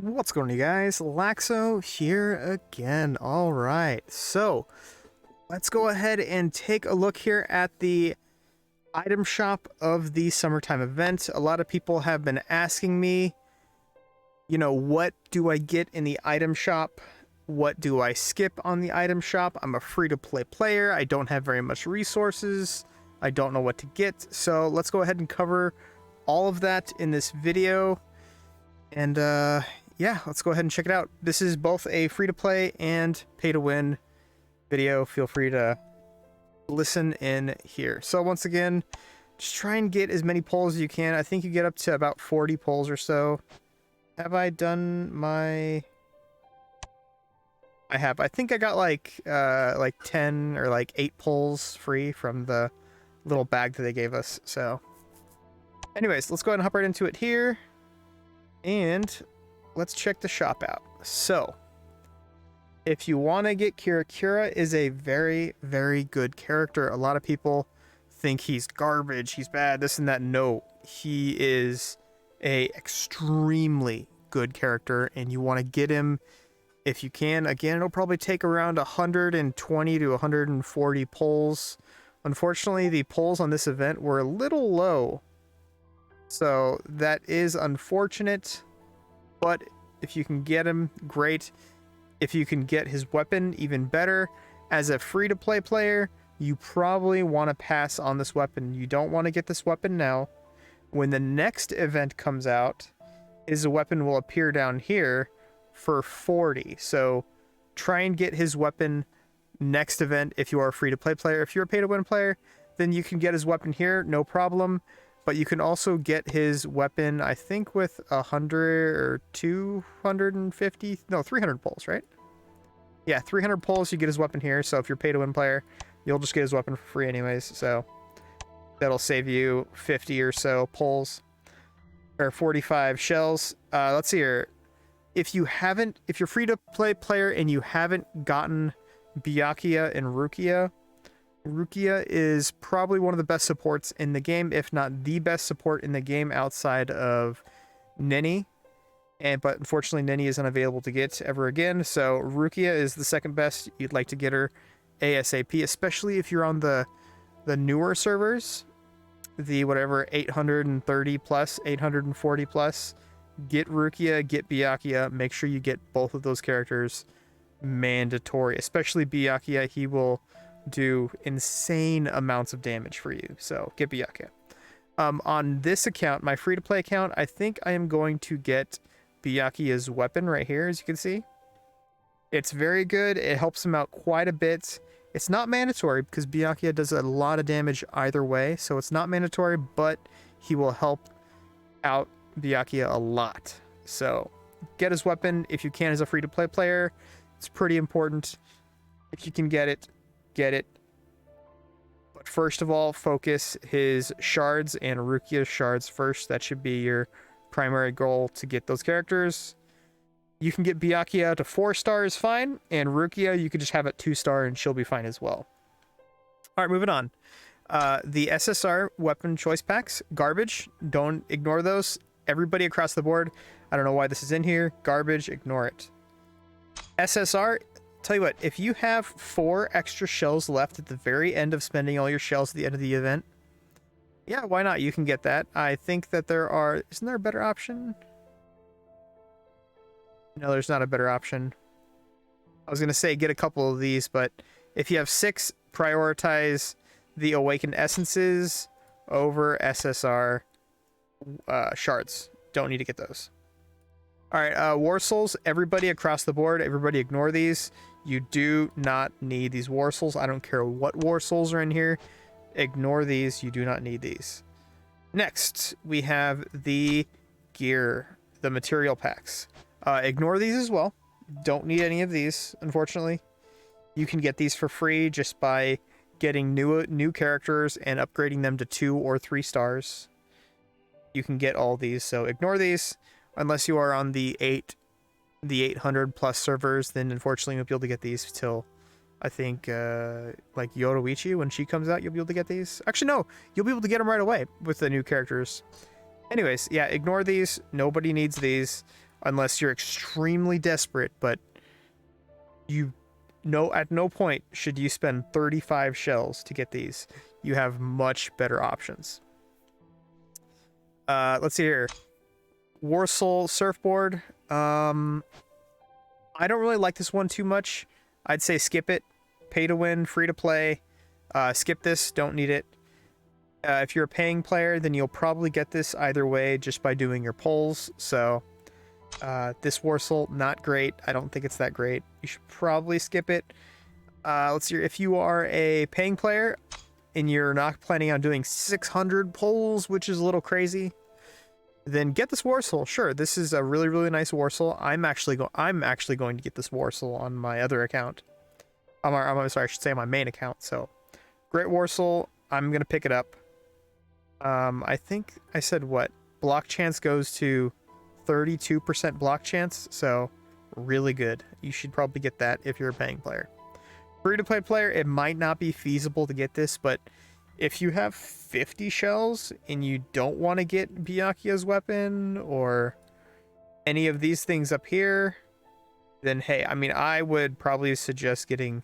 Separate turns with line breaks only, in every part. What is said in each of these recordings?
What's going on, you guys? Laxo here again. All right, so let's go ahead and take a look here at the item shop of the summertime event. A lot of people have been asking me, what do I get in the item shop? What do I skip on the item shop? I'm a free-to-play player. I don't have very much resources. I don't know what to get. So let's go ahead and cover all of that in this video. And yeah, let's go ahead and check it out. This is both a free-to-play and pay-to-win video. Feel free to listen in here. So once again, just try and get as many polls as you can. I think you get up to about 40 polls or so. Have I done my... I have. I think I got like 10 or like 8 polls free from the little bag that they gave us. So anyways, let's go ahead and hop right into it here. And let's check the shop out. So if you want to get Kira, Kira is a very, very good character. A lot of people think he's garbage, he's bad, this and that. No, he is a extremely good character, and you want to get him if you can. Again, it'll probably take around 120 to 140 polls. Unfortunately, the polls on this event were a little low, so that is unfortunate. But if you can get him, great. If you can get his weapon, even better. As a free-to-play player, you probably want to pass on this weapon. You don't want to get this weapon now. When the next event comes out, his weapon will appear down here for 40. So try and get his weapon next event if you are a free-to-play player. If you're a pay-to-win player, then you can get his weapon here, no problem. But you can also get his weapon, I think, with 100 or 250, no, 300 pulls, right? Yeah, 300 pulls, you get his weapon here. So if you're a pay-to-win player, you'll just get his weapon for free anyways. So that'll save you 50 or so pulls, or 45 shells. Let's see here. If you're free-to-play player and you haven't gotten Byakuya and Rukia, Rukia is probably one of the best supports in the game, if not the best support in the game outside of Nini. But unfortunately, Nini is unavailable to get ever again. So Rukia is the second best. You'd like to get her ASAP, especially if you're on the newer servers, the whatever 830 plus, 840 plus. Get Rukia, get Byakuya. Make sure you get both of those characters mandatory, especially Byakuya. He will do insane amounts of damage for you, so get Byakuya. On this account, my free-to-play account, I think I am going to get Byakuya's weapon right here, as you can see. It's very good. It helps him out quite a bit. It's not mandatory because Byakuya does a lot of damage either way, so it's not mandatory, but he will help out Byakuya a lot. So get his weapon if you can as a free-to-play player. It's pretty important. If you can get it, get it. But first of all, focus his shards and Rukia's shards first. That should be your primary goal to get those characters. You can get Byakuya to 4 stars, fine, and Rukia you could just have it 2-star and she'll be fine as well. All right, moving on. The SSR weapon choice packs, garbage. Don't ignore those. Everybody across the board, I don't know why this is in here. Garbage, ignore it. SSR, tell you what, if you have 4 extra shells left at the very end of spending all your shells at the end of the event, yeah, why not? You can get that. I think that isn't there a better option? No, there's not a better option. I was going to say get a couple of these, but if you have 6, prioritize the Awakened Essences over SSR shards. Don't need to get those. All right, Warsouls, everybody across the board, everybody ignore these. You do not need these Warsouls. I don't care what Warsouls are in here. Ignore these. You do not need these. Next, we have the gear, the material packs. Ignore these as well. Don't need any of these, unfortunately. You can get these for free just by getting new characters and upgrading them to 2 or 3 stars. You can get all these, so ignore these. Unless you are on the 800 plus servers, then unfortunately you won't be able to get these till I think like Yoruichi, when she comes out, you'll be able to get these. Actually, no, you'll be able to get them right away with the new characters. Anyways, yeah, ignore these. Nobody needs these. unless you're extremely desperate, but you know at no point should you spend 35 shells to get these. You have much better options. Let's see here. Warsoul surfboard. I don't really like this one too much. I'd say skip it. Pay to win, free to play. Skip this, don't need it. If you're a paying player, then you'll probably get this either way just by doing your polls. So this Warsoul, not great. I don't think it's that great. You should probably skip it. Let's see. If you are a paying player and you're not planning on doing 600 polls, which is a little crazy, then get this Warsoul. Sure, this is a really, really nice Warsoul. I'm actually going to get this Warsoul on my other account. I'm sorry, I should say my main account. So, great Warsoul. I'm gonna pick it up. I think I said what? Block chance goes to 32% block chance. So, really good. You should probably get that if you're a paying player. Free to play player, it might not be feasible to get this, but if you have 50 shells and you don't want to get Byakuya's weapon or any of these things up here, then hey, I mean, I would probably suggest getting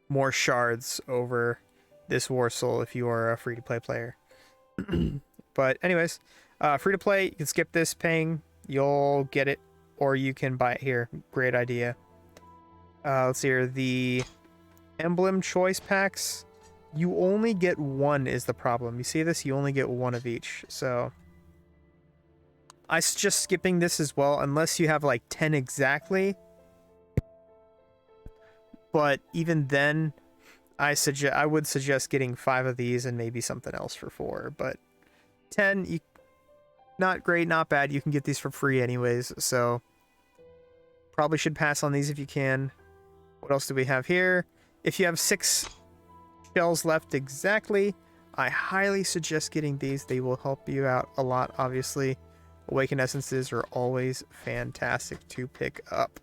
more shards over this Warsoul if you are a free-to-play player. But anyways, free-to-play, you can skip this paying, you'll get it, or you can buy it here. Great idea. Let's see here, the emblem choice packs. You only get one is the problem. You see this? You only get one of each. So I suggest skipping this as well, unless you have like 10 exactly. But even then, I would suggest getting 5 of these and maybe something else for 4. But 10, not great, not bad. You can get these for free anyways. So probably should pass on these if you can. What else do we have here? If you have 6 shells left exactly, I highly suggest getting these. They will help you out a lot, obviously. Awakened Essences are always fantastic to pick up.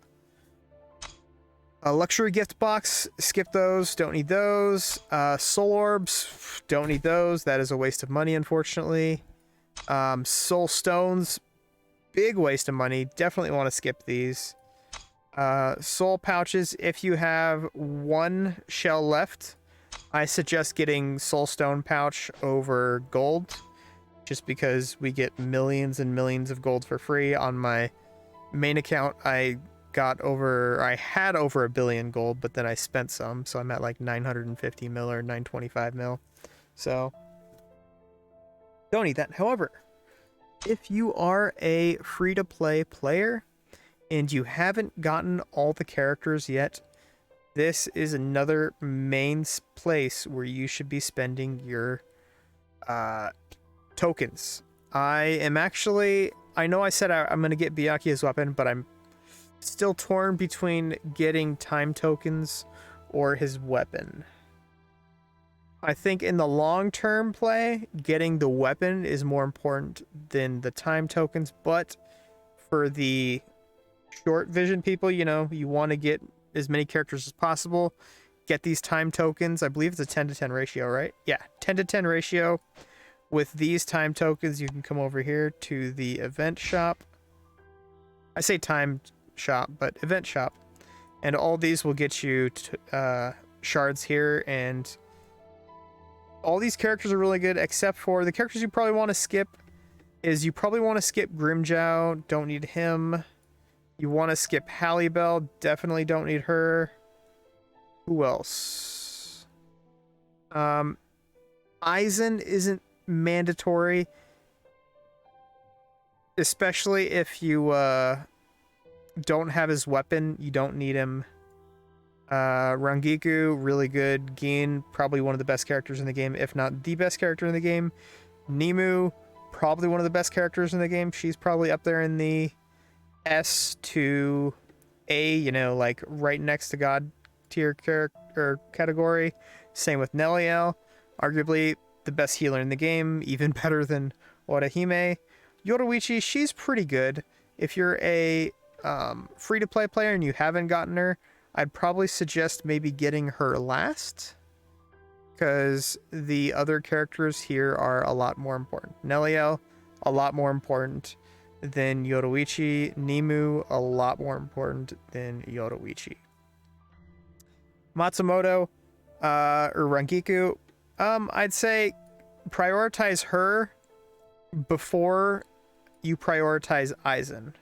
A luxury gift box, skip those, don't need those. Soul Orbs, don't need those. That is a waste of money, unfortunately. Soul Stones, big waste of money. Definitely want to skip these. Soul Pouches, if you have 1 shell left, I suggest getting Soul Stone Pouch over gold, just because we get millions and millions of gold for free. On my main account, I had over 1 billion gold, but then I spent some, so I'm at like 950 mil or 925 mil. So don't need that. However, if you are a free-to-play player and you haven't gotten all the characters yet, this is another main place where you should be spending your tokens. I know I said I'm going to get Byakuya's weapon, but I'm still torn between getting time tokens or his weapon. I think in the long-term play, getting the weapon is more important than the time tokens, but for the short vision people, you know, you want to get as many characters as possible, get these time tokens. I believe it's a 10-to-10 ratio, right? Yeah, 10-to-10 ratio. With these time tokens, you can come over here to the event shop. I say time shop, but event shop. And all these will get you shards here, and all these characters are really good, except for the characters you probably want to skip is you probably want to skip Grimjow, don't need him. You want to skip Hallibell, definitely don't need her. Who else? Aizen isn't mandatory, especially if you don't have his weapon, you don't need him. Rangiku, really good. Gin, probably one of the best characters in the game, if not the best character in the game. Nemu, probably one of the best characters in the game. She's probably up there in the S to A, you know, like right next to God tier character category. Same with Neliel, arguably the best healer in the game, even better than Orihime. Yoruichi, she's pretty good. If you're a free-to-play player and you haven't gotten her, I'd probably suggest maybe getting her last, because the other characters here are a lot more important. Neliel, a lot more important than Yoruichi. Nimue, a lot more important than Yoruichi. Matsumoto, or Rangiku, I'd say prioritize her before you prioritize Aizen.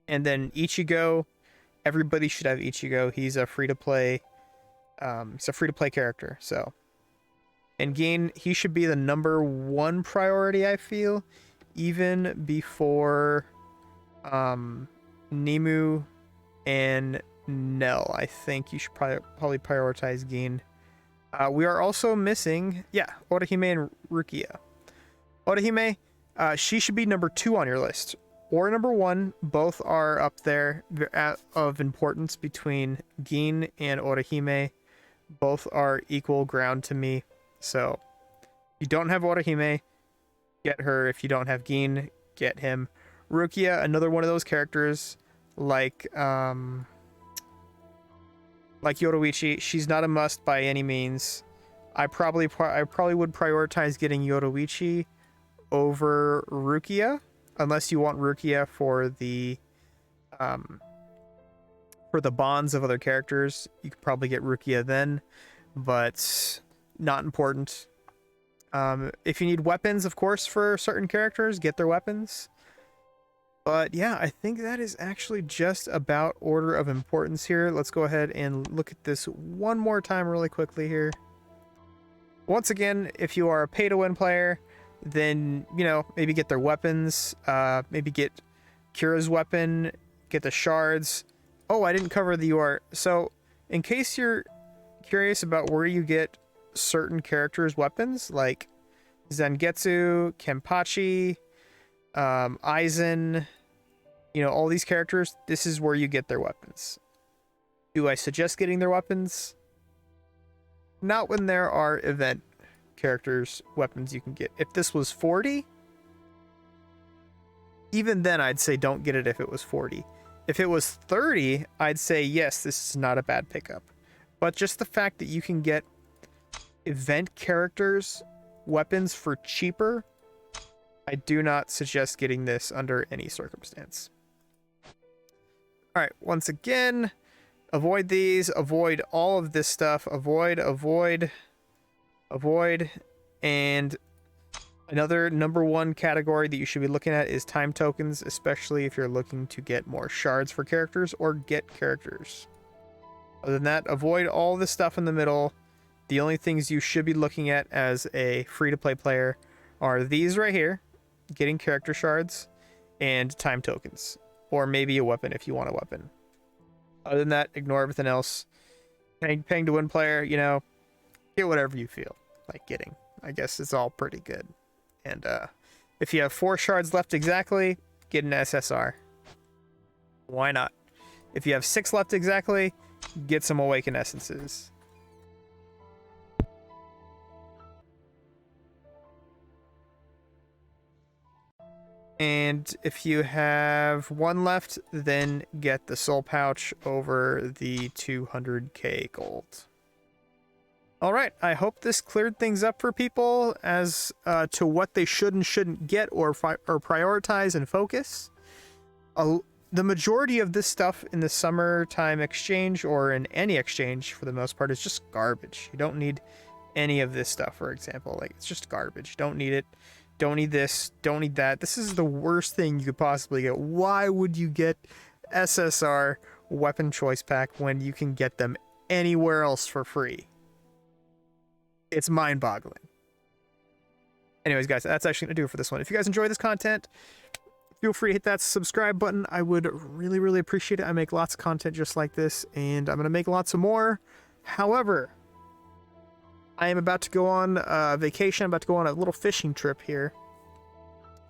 And then Ichigo, everybody should have Ichigo. He's a free-to-play character, so. And Gin, he should be the number one priority, I feel, even before Nimue and Nell. I think you should probably prioritize Gin. We are also missing, Orihime and Rukia. Orihime, she should be number 2 on your list, or number 1. Both are up there of importance between Gin and Orihime. Both are equal ground to me. So, if you don't have Orihime, get her. If you don't have Gin, get him. Rukia, another one of those characters, like Yoruichi, she's not a must by any means. I probably would prioritize getting Yoruichi over Rukia, unless you want Rukia for the bonds of other characters. You could probably get Rukia then, but not important. If you need weapons, of course, for certain characters, get their weapons. But yeah, I think that is actually just about order of importance here. Let's go ahead and look at this one more time really quickly here. Once again, if you are a pay-to-win player, then, maybe get their weapons. Maybe get Kira's weapon, get the shards. Oh, I didn't cover the UR. So, in case you're curious about where you get certain characters' weapons, like Zangetsu, Kenpachi, Aizen, all these characters, this is where you get their weapons. Do I suggest getting their weapons? Not when there are event characters' weapons you can get. If this was 40, even then I'd say don't get it if it was 40. If it was 30, I'd say yes, this is not a bad pickup. But just the fact that you can get event characters' weapons for cheaper, I do not suggest getting this under any circumstance. Alright, once again, avoid these, avoid all of this stuff, avoid, and another number 1 category that you should be looking at is time tokens, especially if you're looking to get more shards for characters or get characters. Other than that, avoid all the stuff in the middle. The only things you should be looking at as a free-to-play player are these right here, getting character shards, and time tokens. Or maybe a weapon if you want a weapon. Other than that, ignore everything else. Paying to win player, get whatever you feel like getting. I guess it's all pretty good. And if you have 4 shards left exactly, get an SSR. Why not? If you have 6 left exactly, get some Awaken Essences. And if you have 1 left, then get the Soul Pouch over the 200k gold. Alright, I hope this cleared things up for people as to what they should and shouldn't get or prioritize and focus. The majority of this stuff in the summertime exchange, or in any exchange for the most part, is just garbage. You don't need any of this stuff, for example. Like, it's just garbage. Don't need it. Don't need this. Don't need that. This is the worst thing you could possibly get. Why would you get SSR Weapon Choice Pack when you can get them anywhere else for free? It's mind-boggling. Anyways, guys, that's actually going to do it for this one. If you guys enjoy this content, feel free to hit that subscribe button. I would really, really appreciate it. I make lots of content just like this, and I'm going to make lots of more. However, I am about to go on vacation. I'm about to go on a little fishing trip here.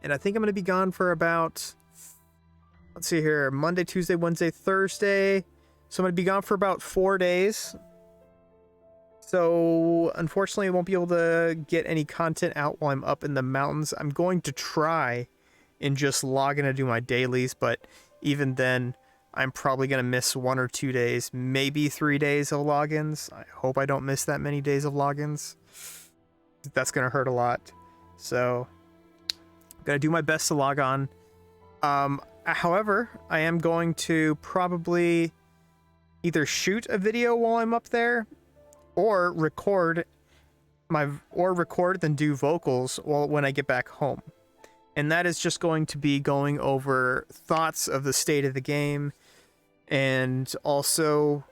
And I think I'm going to be gone for about, let's see here, Monday, Tuesday, Wednesday, Thursday. So I'm going to be gone for about 4 days. So unfortunately, I won't be able to get any content out while I'm up in the mountains. I'm going to try and just log in and do my dailies, but even then, I'm probably going to miss 1 or 2 days, maybe 3 days of logins. I hope I don't miss that many days of logins. That's going to hurt a lot. So, I'm going to do my best to log on However, I am going to probably either shoot a video while I'm up there, or record then do vocals when I get back home. And that is just going to be going over thoughts of the state of the game, and also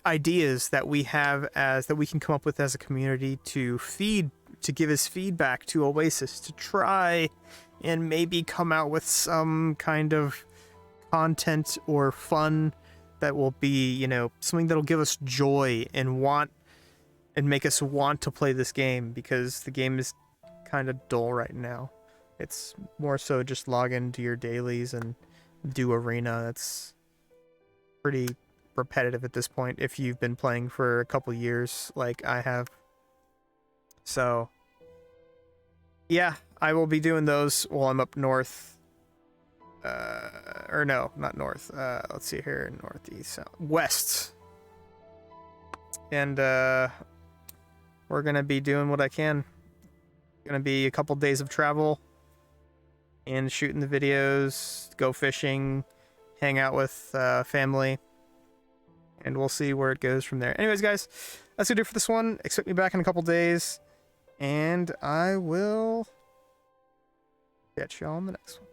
ideas that we have that we can come up with as a community to give as feedback to Oasis, to try and maybe come out with some kind of content or fun that will be, you know, something that'll give us joy and make us want to play this game, because the game is kind of dull right now. It's more so just log into your dailies and do arena. That's pretty repetitive at this point if you've been playing for a couple years like I have. So yeah, I will be doing those while I'm up north. Or no, not north. Let's see here, northeast, west. And we're gonna be doing what I can. Gonna be a couple days of travel and shooting the videos, go fishing, hang out with family, and we'll see where it goes from there. Anyways, guys, that's gonna do it for this one. Expect me back in a couple days, and I will catch y'all on the next one.